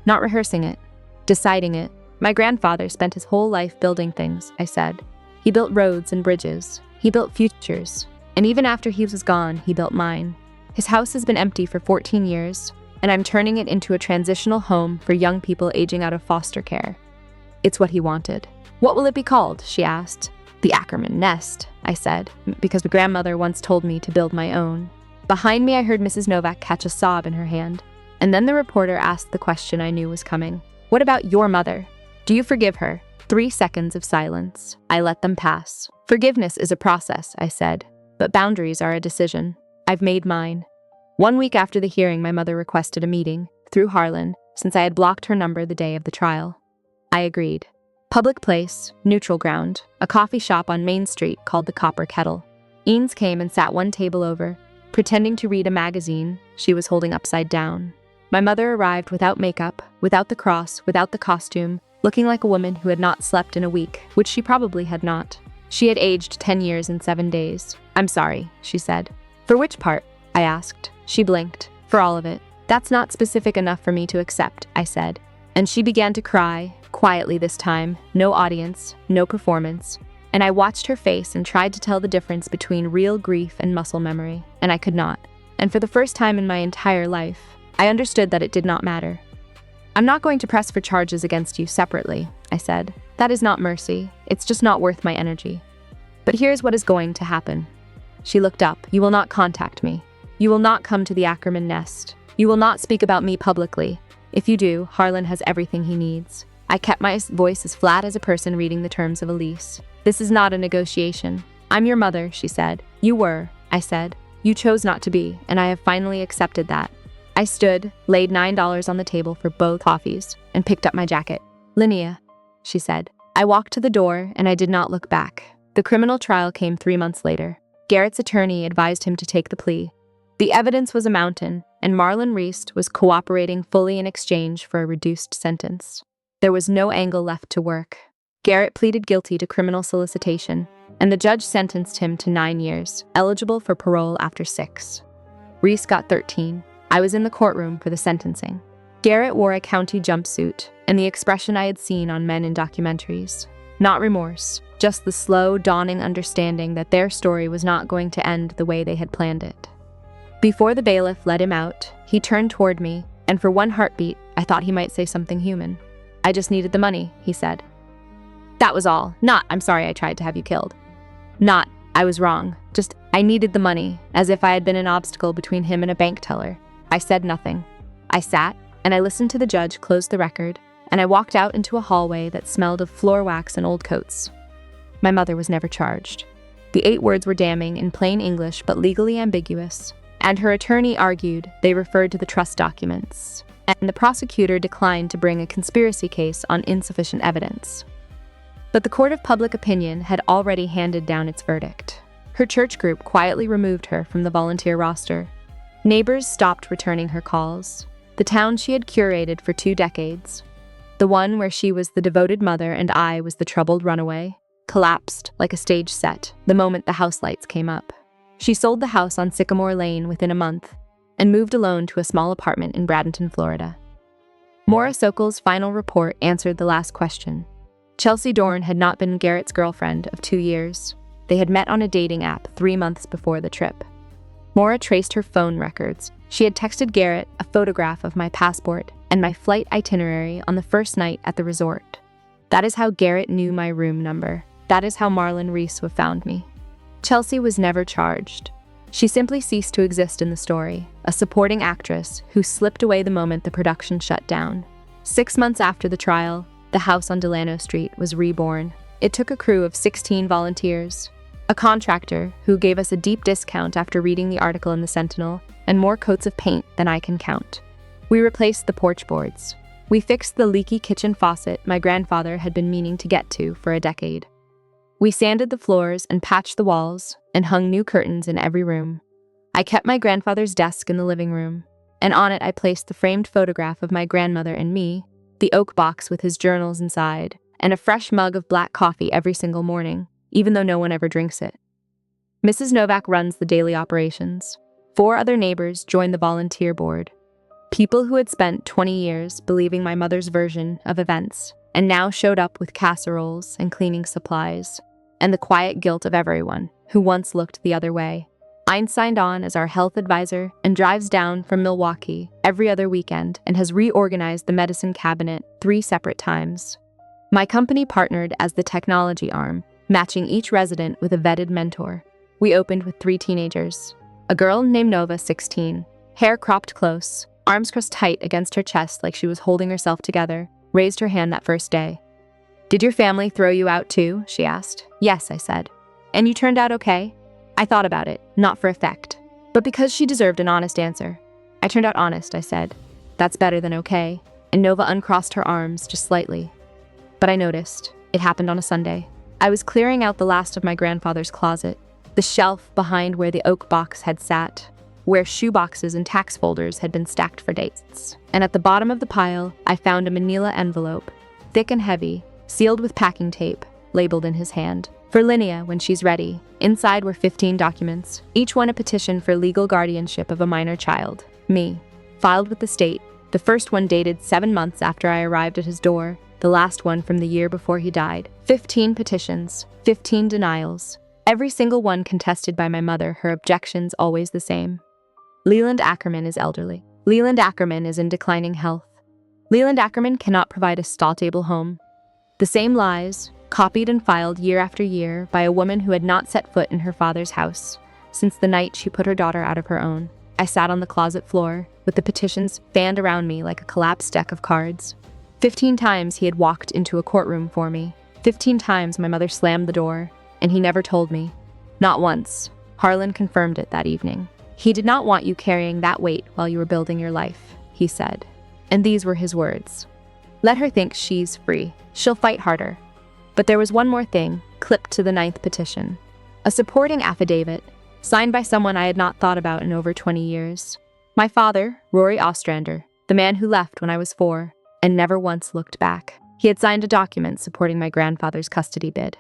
Not rehearsing it, deciding it. My grandfather spent his whole life building things, I said. He built roads and bridges. He built futures. And even after he was gone, he built mine. His house has been empty for 14 years, and I'm turning it into a transitional home for young people aging out of foster care. It's what he wanted. What will it be called? She asked. The Ackerman Nest, I said, because my grandmother once told me to build my own. Behind me, I heard Mrs. Novak catch a sob in her hand, and then the reporter asked the question I knew was coming. What about your mother? Do you forgive her? 3 seconds of silence. I let them pass. Forgiveness is a process, I said, but boundaries are a decision. I've made mine. 1 week after the hearing, my mother requested a meeting, through Harlan, since I had blocked her number the day of the trial. I agreed. Public place, neutral ground, a coffee shop on Main Street called the Copper Kettle. Eanes came and sat one table over, pretending to read a magazine she was holding upside down. My mother arrived without makeup, without the cross, without the costume, looking like a woman who had not slept in a week, which she probably had not. She had aged 10 years and 7 days. I'm sorry, she said. For which part? I asked. She blinked. For all of it. That's not specific enough for me to accept, I said. And she began to cry, quietly this time, no audience, no performance. And I watched her face and tried to tell the difference between real grief and muscle memory, and I could not. And for the first time in my entire life, I understood that it did not matter. I'm not going to press for charges against you separately, I said. That is not mercy. It's just not worth my energy. But here's what is going to happen. She looked up. You will not contact me. You will not come to the Ackerman nest. You will not speak about me publicly. If you do, Harlan has everything he needs. I kept my voice as flat as a person reading the terms of a lease. This is not a negotiation. I'm your mother, she said. You were, I said. You chose not to be, and I have finally accepted that. I stood, laid $9 on the table for both coffees, and picked up my jacket. Linnea, she said. I walked to the door, and I did not look back. The criminal trial came 3 months later. Garrett's attorney advised him to take the plea. The evidence was a mountain, and Marlon Reese was cooperating fully in exchange for a reduced sentence. There was no angle left to work. Garrett pleaded guilty to criminal solicitation, and the judge sentenced him to 9 years, eligible for parole after 6. Reese got 13. I was in the courtroom for the sentencing. Garrett wore a county jumpsuit, and the expression I had seen on men in documentaries. Not remorse, just the slow, dawning understanding that their story was not going to end the way they had planned it. Before the bailiff let him out, he turned toward me, and for one heartbeat, I thought he might say something human. I just needed the money, he said. That was all. Not, I'm sorry I tried to have you killed. Not, I was wrong. Just, I needed the money, as if I had been an obstacle between him and a bank teller. I said nothing. I sat, and I listened to the judge close the record, and I walked out into a hallway that smelled of floor wax and old coats. My mother was never charged. The 8 words were damning in plain English but legally ambiguous, and her attorney argued they referred to the trust documents, and the prosecutor declined to bring a conspiracy case on insufficient evidence. But the court of public opinion had already handed down its verdict. Her church group quietly removed her from the volunteer roster. Neighbors stopped returning her calls. The town she had curated for 2 decades, the one where she was the devoted mother and I was the troubled runaway, collapsed like a stage set the moment the house lights came up. She sold the house on Sycamore Lane within a month and moved alone to a small apartment in Bradenton, Florida. Maura Sokol's final report answered the last question. Chelsea Dorn had not been Garrett's girlfriend of 2 years. They had met on a dating app 3 months before the trip. Maura traced her phone records. She had texted Garrett a photograph of my passport and my flight itinerary on the first night at the resort. That is how Garrett knew my room number. That is how Marlon Reese found me. Chelsea was never charged. She simply ceased to exist in the story, a supporting actress who slipped away the moment the production shut down. 6 months after the trial, the house on Delano Street was reborn. It took a crew of 16 volunteers, a contractor who gave us a deep discount after reading the article in the Sentinel, and more coats of paint than I can count. We replaced the porch boards. We fixed the leaky kitchen faucet my grandfather had been meaning to get to for a decade. We sanded the floors and patched the walls and hung new curtains in every room. I kept my grandfather's desk in the living room, and on it I placed the framed photograph of my grandmother and me, the oak box with his journals inside, and a fresh mug of black coffee every single morning, even though no one ever drinks it. Mrs. Novak runs the daily operations. 4 other neighbors joined the volunteer board. People who had spent 20 years believing my mother's version of events and now showed up with casseroles and cleaning supplies, and the quiet guilt of everyone who once looked the other way. Ein signed on as our health advisor and drives down from Milwaukee every other weekend and has reorganized the medicine cabinet 3 separate times. My company partnered as the technology arm, matching each resident with a vetted mentor. We opened with 3 teenagers. A girl named Nova, 16, hair cropped close, arms crossed tight against her chest like she was holding herself together, raised her hand that first day. Did your family throw you out too? She asked. Yes, I said. And you turned out okay? I thought about it, not for effect, but because she deserved an honest answer. I turned out honest, I said. That's better than okay. And Nova uncrossed her arms just slightly. But I noticed. It happened on a Sunday. I was clearing out the last of my grandfather's closet, the shelf behind where the oak box had sat, where shoe boxes and tax folders had been stacked for dates. And at the bottom of the pile, I found a manila envelope, thick and heavy, sealed with packing tape, labeled in his hand. For Linnea, when she's ready. Inside were 15 documents, each one a petition for legal guardianship of a minor child, me, filed with the state. The first one dated 7 months after I arrived at his door, the last one from the year before he died. 15 petitions, 15 denials, every single one contested by my mother, her objections always the same. Leland Ackerman is elderly. Leland Ackerman is in declining health. Leland Ackerman cannot provide a stable home. The same lies, copied and filed year after year by a woman who had not set foot in her father's house since the night she put her daughter out of her own. I sat on the closet floor, with the petitions fanned around me like a collapsed deck of cards. 15 times he had walked into a courtroom for me. 15 times my mother slammed the door, and he never told me. Not once. Harlan confirmed it that evening. He did not want you carrying that weight while you were building your life, he said. And these were his words. Let her think she's free. She'll fight harder. But there was one more thing, clipped to the 9th petition. A supporting affidavit, signed by someone I had not thought about in over 20 years. My father, Rory Ostrander, the man who left when I was 4, and never once looked back. He had signed a document supporting my grandfather's custody bid.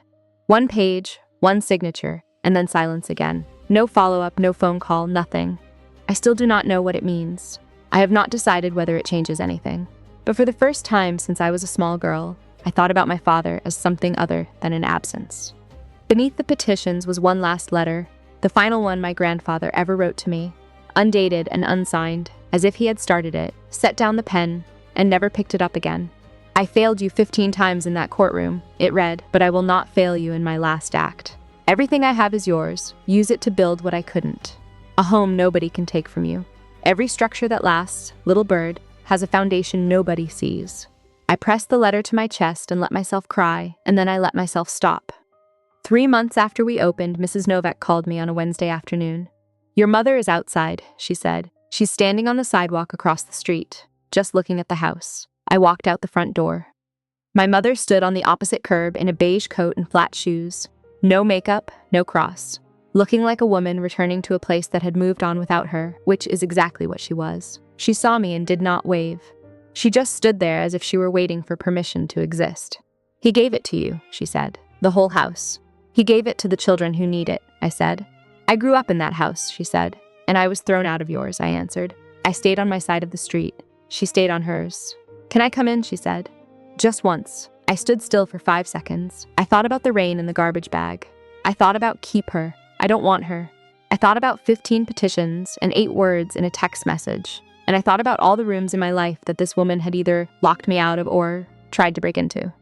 1 page, 1 signature, and then silence again. No follow-up, no phone call, nothing. I still do not know what it means. I have not decided whether it changes anything. But for the first time since I was a small girl, I thought about my father as something other than an absence. Beneath the petitions was one last letter, the final one my grandfather ever wrote to me, undated and unsigned, as if he had started it, set down the pen, and never picked it up again. I failed you 15 times in that courtroom, it read, but I will not fail you in my last act. Everything I have is yours. Use it to build what I couldn't. A home nobody can take from you. Every structure that lasts, little bird, has a foundation nobody sees. I pressed the letter to my chest and let myself cry, and then I let myself stop. 3 months after we opened, Mrs. Novak called me on a Wednesday afternoon. Your mother is outside, she said. She's standing on the sidewalk across the street, just looking at the house. I walked out the front door. My mother stood on the opposite curb in a beige coat and flat shoes. No makeup, no cross. Looking like a woman returning to a place that had moved on without her, which is exactly what she was. She saw me and did not wave. She just stood there as if she were waiting for permission to exist. He gave it to you, she said. The whole house. He gave it to the children who need it, I said. I grew up in that house, she said. And I was thrown out of yours, I answered. I stayed on my side of the street. She stayed on hers. Can I come in, she said. Just once. I stood still for 5 seconds. I thought about the rain in the garbage bag. I thought about keep her. I don't want her. I thought about 15 petitions and 8 words in a text message. And I thought about all the rooms in my life that this woman had either locked me out of or tried to break into.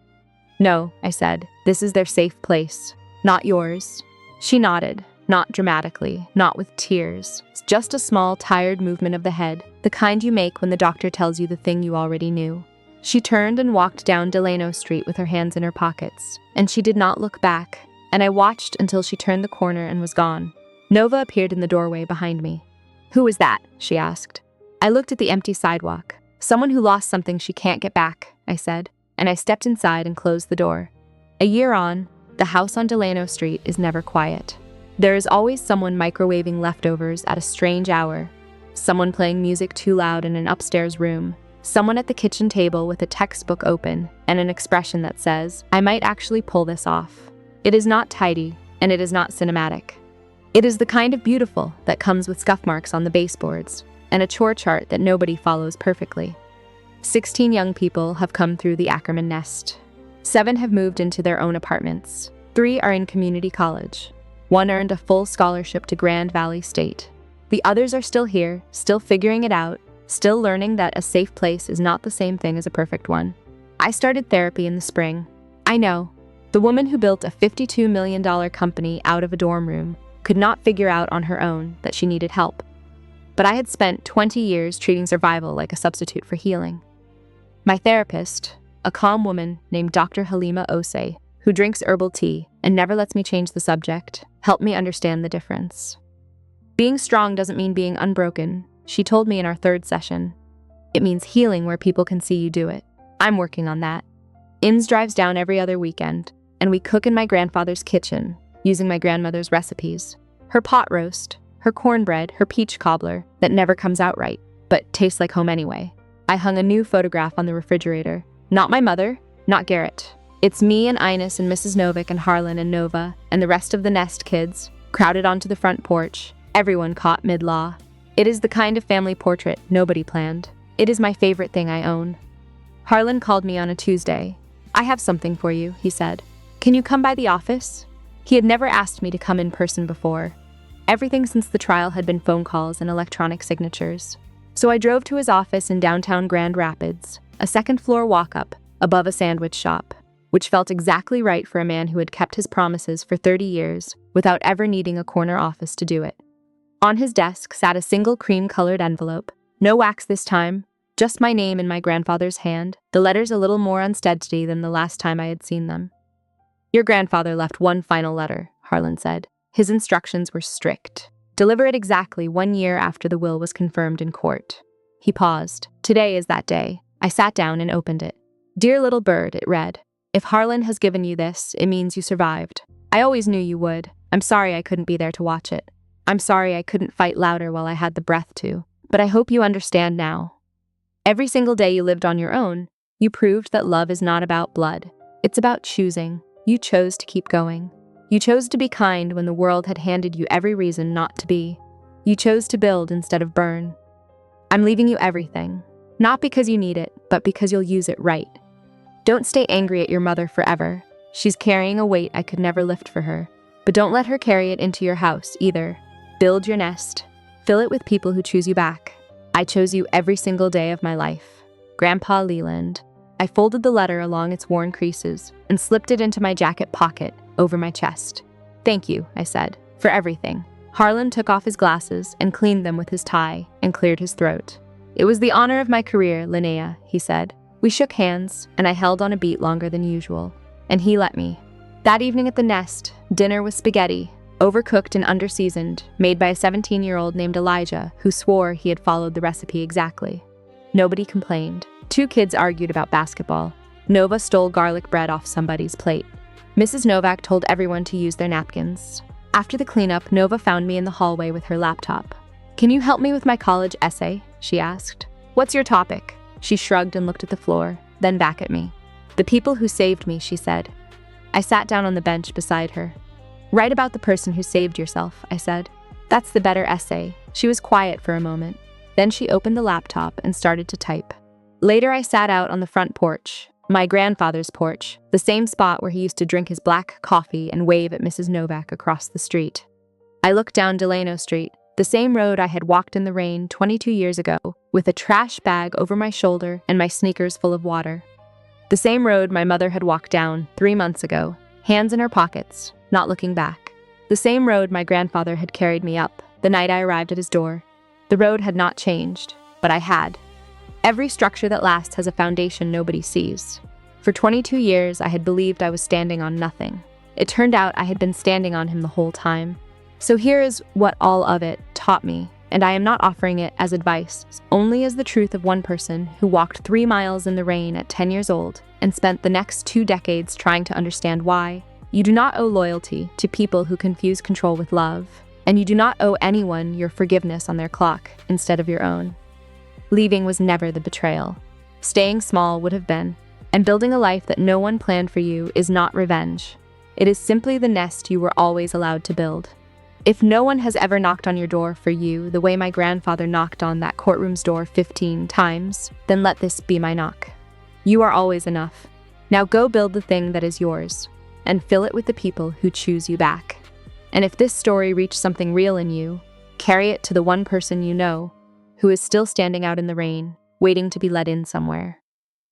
No, I said, this is their safe place, not yours. She nodded, not dramatically, not with tears. Just a small, tired movement of the head, the kind you make when the doctor tells you the thing you already knew. She turned and walked down Delano Street with her hands in her pockets, and she did not look back, and I watched until she turned the corner and was gone. Nova appeared in the doorway behind me. Who was that? She asked. I looked at the empty sidewalk. Someone who lost something she can't get back, I said, and I stepped inside and closed the door. A year on, the house on Delano Street is never quiet. There is always someone microwaving leftovers at a strange hour, someone playing music too loud in an upstairs room, someone at the kitchen table with a textbook open and an expression that says, I might actually pull this off. It is not tidy, and it is not cinematic. It is the kind of beautiful that comes with scuff marks on the baseboards, and a chore chart that nobody follows perfectly. 16 young people have come through the Ackerman nest. 7 have moved into their own apartments. 3 are in community college. 1 earned a full scholarship to Grand Valley State. The others are still here, still figuring it out, still learning that a safe place is not the same thing as a perfect one. I started therapy in the spring. I know, the woman who built a $52 million company out of a dorm room could not figure out on her own that she needed help. But I had spent 20 years treating survival like a substitute for healing. My therapist, a calm woman named Dr. Halima Osei, who drinks herbal tea and never lets me change the subject, helped me understand the difference. Being strong doesn't mean being unbroken, she told me in our third session. It means healing where people can see you do it. I'm working on that. Inns drives down every other weekend, and we cook in my grandfather's kitchen, using my grandmother's recipes. Her pot roast, her cornbread, her peach cobbler that never comes out right, but tastes like home anyway. I hung a new photograph on the refrigerator. Not my mother, not Garrett. It's me and Ines and Mrs. Novick and Harlan and Nova and the rest of the Nest kids, crowded onto the front porch, everyone caught mid-law. It is the kind of family portrait nobody planned. It is my favorite thing I own. Harlan called me on a Tuesday. I have something for you, he said. Can you come by the office? He had never asked me to come in person before. Everything since the trial had been phone calls and electronic signatures. So I drove to his office in downtown Grand Rapids, a second-floor walk-up above a sandwich shop, which felt exactly right for a man who had kept his promises for 30 years without ever needing a corner office to do it. On his desk sat a single cream-colored envelope. No wax this time, just my name in my grandfather's hand, the letters a little more unsteady than the last time I had seen them. Your grandfather left one final letter, Harlan said. His instructions were strict. Deliver it exactly 1 year after the will was confirmed in court. He paused. Today is that day. I sat down and opened it. Dear little bird, it read. If Harlan has given you this, it means you survived. I always knew you would. I'm sorry I couldn't be there to watch it. I'm sorry I couldn't fight louder while I had the breath to. But I hope you understand now. Every single day you lived on your own, you proved that love is not about blood. It's about choosing. You chose to keep going. You chose to be kind when the world had handed you every reason not to be. You chose to build instead of burn. I'm leaving you everything. Not because you need it, but because you'll use it right. Don't stay angry at your mother forever. She's carrying a weight I could never lift for her. But don't let her carry it into your house either. Build your nest. Fill it with people who choose you back. I chose you every single day of my life. Grandpa Leland. I folded the letter along its worn creases and slipped it into my jacket pocket over my chest. Thank you, I said, for everything. Harlan took off his glasses and cleaned them with his tie and cleared his throat. It was the honor of my career, Linnea, he said. We shook hands, and I held on a beat longer than usual, and he let me. That evening at the Nest, dinner was spaghetti, overcooked and underseasoned, made by a 17-year-old named Elijah who swore he had followed the recipe exactly. Nobody complained. 2 kids argued about basketball. Nova stole garlic bread off somebody's plate. Mrs. Novak told everyone to use their napkins. After the cleanup, Nova found me in the hallway with her laptop. Can you help me with my college essay? She asked. What's your topic? She shrugged and looked at the floor, then back at me. The people who saved me, she said. I sat down on the bench beside her. Write about the person who saved yourself, I said. That's the better essay. She was quiet for a moment. Then she opened the laptop and started to type. Later I sat out on the front porch, my grandfather's porch, the same spot where he used to drink his black coffee and wave at Mrs. Novak across the street. I looked down Delano Street, the same road I had walked in the rain 22 years ago, with a trash bag over my shoulder and my sneakers full of water. The same road my mother had walked down 3 months ago, hands in her pockets, not looking back. The same road my grandfather had carried me up the night I arrived at his door. The road had not changed, but I had. Every structure that lasts has a foundation nobody sees. For 22 years, I had believed I was standing on nothing. It turned out I had been standing on him the whole time. So here is what all of it taught me, and I am not offering it as advice, only as the truth of one person who walked 3 miles in the rain at 10 years old and spent the next 2 decades trying to understand why. You do not owe loyalty to people who confuse control with love, and you do not owe anyone your forgiveness on their clock instead of your own. Leaving was never the betrayal. Staying small would have been, and building a life that no one planned for you is not revenge. It is simply the nest you were always allowed to build. If no one has ever knocked on your door for you the way my grandfather knocked on that courtroom's door 15 times, then let this be my knock. You are always enough. Now go build the thing that is yours, and fill it with the people who choose you back. And if this story reached something real in you, carry it to the one person you know who is still standing out in the rain, waiting to be let in somewhere.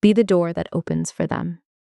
Be the door that opens for them.